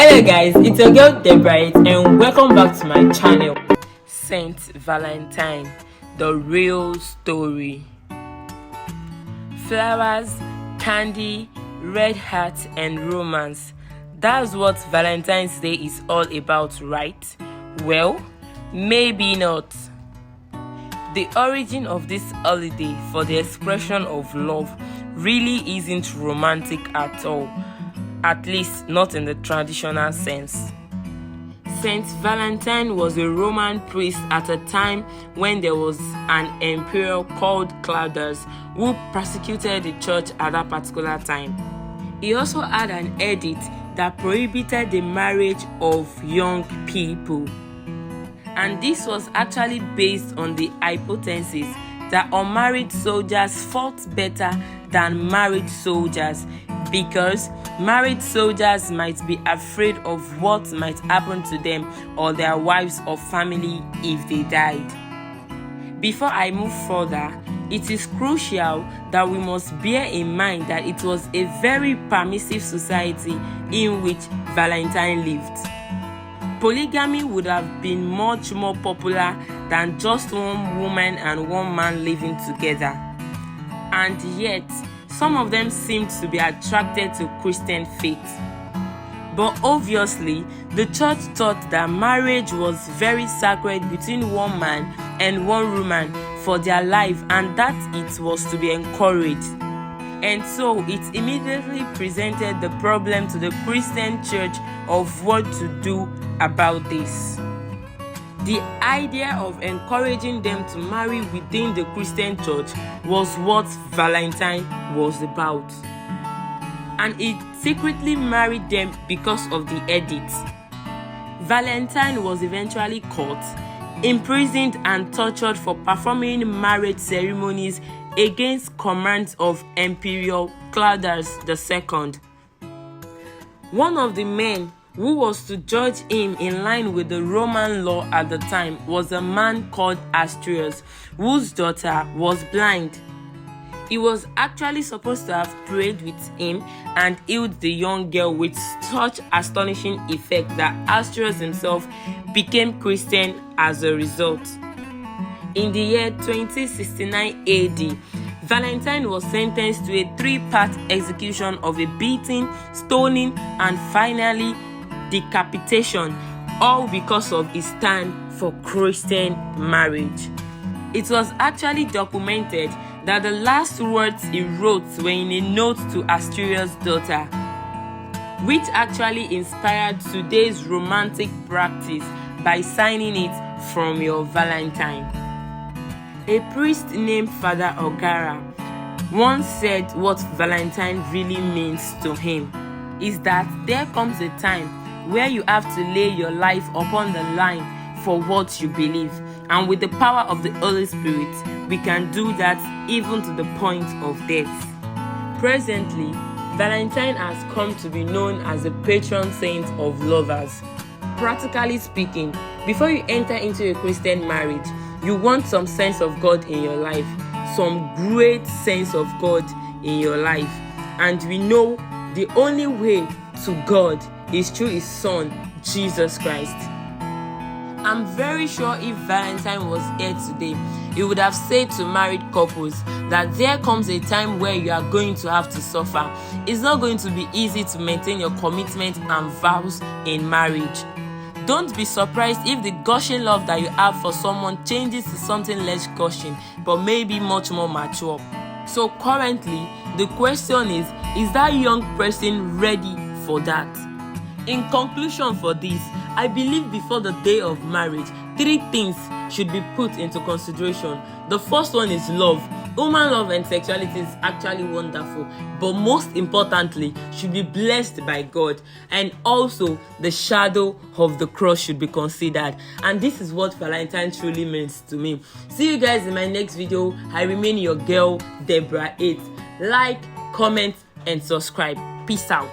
Hello guys, it's your girl Deborah and welcome back to my channel. Saint Valentine, the real story. Flowers, candy, red hearts and romance. That's what Valentine's Day is all about, right? Well, maybe not. The origin of this holiday for the expression of love really isn't romantic at all. At least not in the traditional sense. Saint Valentine was a Roman priest at a time when there was an emperor called Claudius who persecuted the church at that particular time. He also had an edict that prohibited the marriage of young people. And this was actually based on the hypothesis that unmarried soldiers fought better than married soldiers because married soldiers might be afraid of what might happen to them or their wives or family if they died. Before I move further, it is crucial that we must bear in mind that it was a very permissive society in which Valentine lived. Polygamy would have been much more popular than just one woman and one man living together. And yet, some of them seemed to be attracted to Christian faith. But obviously, the church thought that marriage was very sacred between one man and one woman for their life and that it was to be encouraged. And so it immediately presented the problem to the Christian church of what to do about this. The idea of encouraging them to marry within the Christian church was what Valentine was about. And it secretly married them because of the edict. Valentine was eventually caught, imprisoned and tortured for performing marriage ceremonies against commands of Emperor Claudius II. One of the men who was to judge him in line with the Roman law at the time was a man called Asturius, whose daughter was blind. He was actually supposed to have prayed with him and healed the young girl with such astonishing effect that Asturius himself became Christian as a result. In the year 2069 AD, Valentine was sentenced to a 3-part execution of a beating, stoning, and finally decapitation, all because of his stand for Christian marriage. It was actually documented that the last words he wrote were in a note to Asturias' daughter, which actually inspired today's romantic practice by signing it from your Valentine. A priest named Father O'Gara once said what Valentine really means to him is that there comes a time where you have to lay your life upon the line for what you believe, and with the power of the Holy Spirit, we can do that even to the point of death. Presently, Valentine has come to be known as the patron saint of lovers. Practically speaking, before you enter into a Christian marriage, you want some sense of God in your life, some great sense of God in your life. And we know the only way to God is through his son, Jesus Christ. I'm very sure if Valentine was here today, he would have said to married couples that there comes a time where you are going to have to suffer. It's not going to be easy to maintain your commitment and vows in marriage. Don't be surprised if the gushing love that you have for someone changes to something less gushing, but maybe much more mature. So currently, the question is that young person ready for that? In conclusion for this, I believe before the day of marriage, 3 things should be put into consideration. The first one is love. Human love and sexuality is actually wonderful, but most importantly, should be blessed by God. And also, the shadow of the cross should be considered. And this is what Valentine truly means to me. See you guys in my next video. I remain your girl, Deborah 8. Like, comment, and subscribe. Peace out.